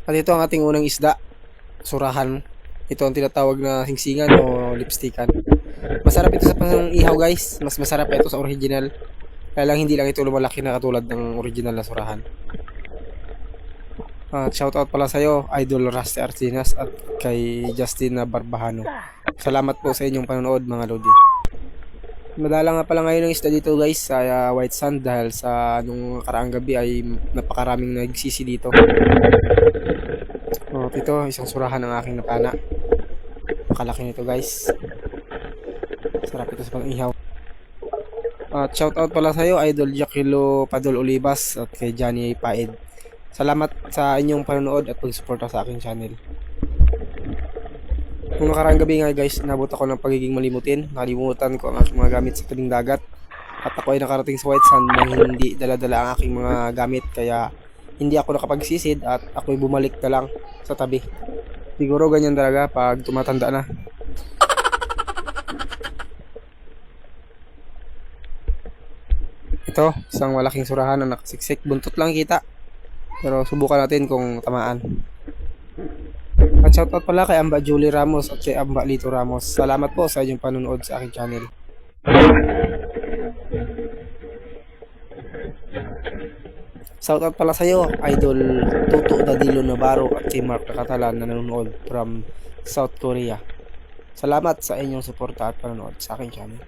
At ito ang ating unang isda, surahan. Ito ang tinatawag na singsingan o lipstickan. Masarap ito sa pang-ihaw guys. Mas masarap ito sa original. Kaya lang hindi lang ito lumalaki na katulad ng original na surahan. At shoutout pala sa'yo, Idol Rusty Artinas at kay Justin Barbahano. Salamat po sa inyong panonood mga Lodi. Madala nga pala ngayon ng isda dito guys sa White Sand dahil sa nung karaang gabi ay napakaraming nagsisi dito. At ito, isang surahan ng aking napana. Makalaki nito guys. Sarap ito sa pang-ihaw. At shoutout pala sa'yo, Idol Jaquilo Padol Olivas at kay Johnny Paed. Salamat sa inyong panonood at pagsuporta sa aking channel. Nung nakaraang gabi nga guys, nabot ako ng pagiging malimutin. Nalimutan ko ang aking mga gamit sa tabing dagat. At ako ay nakarating sa White Sand na hindi dala-dala ang aking mga gamit. Kaya hindi ako nakapagsisid at ako ay bumalik na lang sa tabi. Siguro ganyan talaga pag tumatanda na. Ito, isang malaking surahan na nakasiksik. Buntot lang kita. Pero subukan natin kung tamaan. At shoutout pala kay Amba Julie Ramos at kay Amba Lito Ramos. Salamat po sa inyong panunood sa aking channel. Shoutout pala sa iyo, Idol Tuto Dadilo Navarro at kay Mark Nakatalan na nanonood from South Korea. Salamat sa inyong suporta at panonood sa aking channel.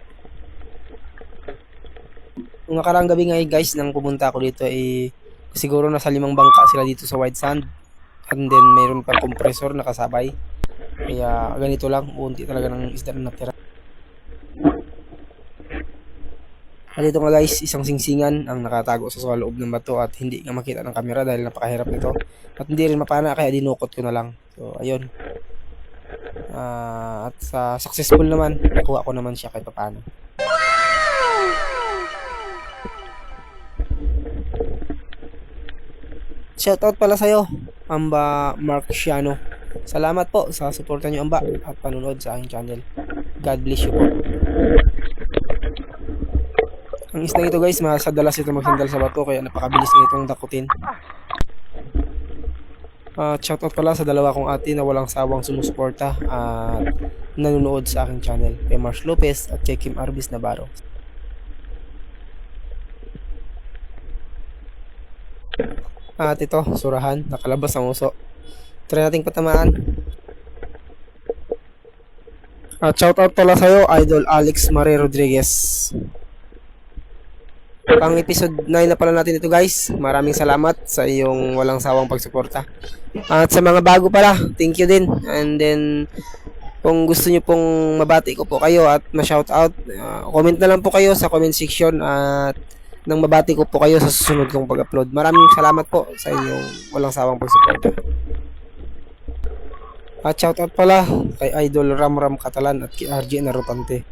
Nung nakaraang gabi nga guys, nang pumunta ako dito siguro nasa 5 bangka sila dito sa White Sand. And then mayroon pang compressor na kasabay. Kaya ganito lang, unti talaga ng isda na natira. At ito nga guys, isang singsingan ang nakatago sa loob ng bato at hindi nga makita ng kamera dahil napakahirap nito. At hindi rin mapana kaya dinukot ko na lang. So ayun. At sa successful naman, nakuha ko naman siya kahit paano. Shoutout pala sa'yo, Amba Marciano. Salamat po sa suporta niyo Amba at panunood sa aking channel. God bless you po. Ang isda ito guys, masadalas ito magsandal sa bato kaya napakabilis nitong dakutin. Shoutout pala sa dalawa kong ate na walang sawang sumusuporta at nanonood sa aking channel. Kay Mars Lopez at kay Kim Arbis Navarro. At ito, surahan, nakalabas ang uso. Try nating patamaan. At shoutout pala sa'yo, Idol Alex Marie Rodriguez. Pang episode 9 na pala natin ito guys. Maraming salamat sa iyong walang sawang pagsuporta. At sa mga bago pala, thank you din. And then, kung gusto nyo pong mabati ko po kayo at ma-shoutout, comment na lang po kayo sa comment section at nang mabati ko po kayo sa susunod kong pag-upload. Maraming salamat po sa inyong walang sawang pagsuporta. At shoutout pala kay Idol Ramram Catalan at kay RG Narutante.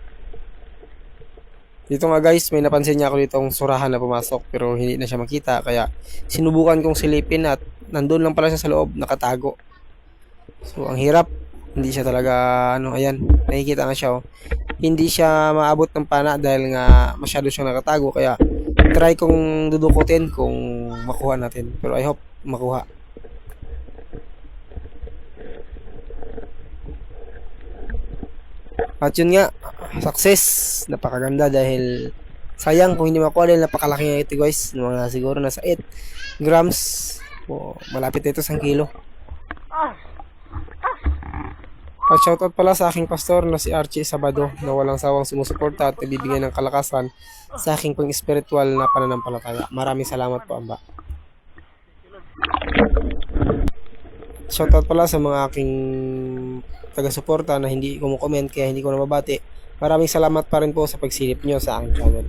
Dito nga guys, may napansin niya ako ditong surahan na pumasok pero hindi na siya makita kaya sinubukan kong silipin at nandun lang pala siya sa loob, nakatago. So ang hirap, hindi siya talaga ayan, nakikita nga siya Hindi siya maabot ng pana dahil nga masyado siyang nakatago kaya try kong dudukutin kung makuha natin. Pero I hope makuha. At yun nga, success. Napakaganda dahil sayang kung hindi makuha dahil napakalaki nga ito guys. Mga siguro nasa 8 grams. Malapit na ito sa 1 kilo. At shoutout pala sa aking pastor na si Archie Sabado na walang sawang sumusuporta at nagbibigay ng kalakasan sa aking pang-spiritual na pananampalataya. Maraming salamat po Amba. Shoutout pala sa mga aking taga-suporta na hindi kumukomment kaya hindi ko na mabati. Maraming salamat pa rin po sa pagsilip nyo sa aking channel.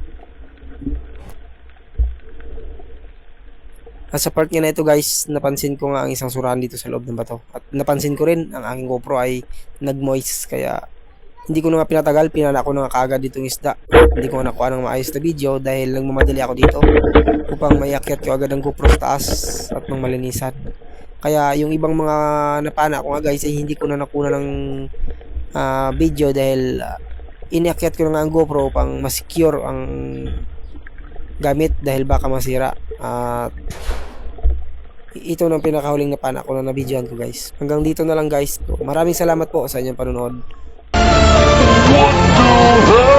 At sa part nga na ito guys, napansin ko nga ang isang surahan dito sa loob ng bato. At napansin ko rin, ang aking GoPro ay nag-moist. Kaya hindi ko na nga pinatagal, pinana ko na nga kaagad ditong isda. Hindi ko na nakuha ng maayos na video dahil nagmamadali ako dito upang maiakyat ko agad ang GoPro sa taas at nang malinisan. Kaya yung ibang mga napana ko nga guys ay hindi ko na nakuha ng video dahil iniakyat ko na nga ang GoPro upang ma-secure ang gamit dahil baka masira. At ito na ang pinakahuling na pana ko na nabidyohan ko guys. Hanggang dito na lang guys. So, maraming salamat po sa inyong panonood. What the hell?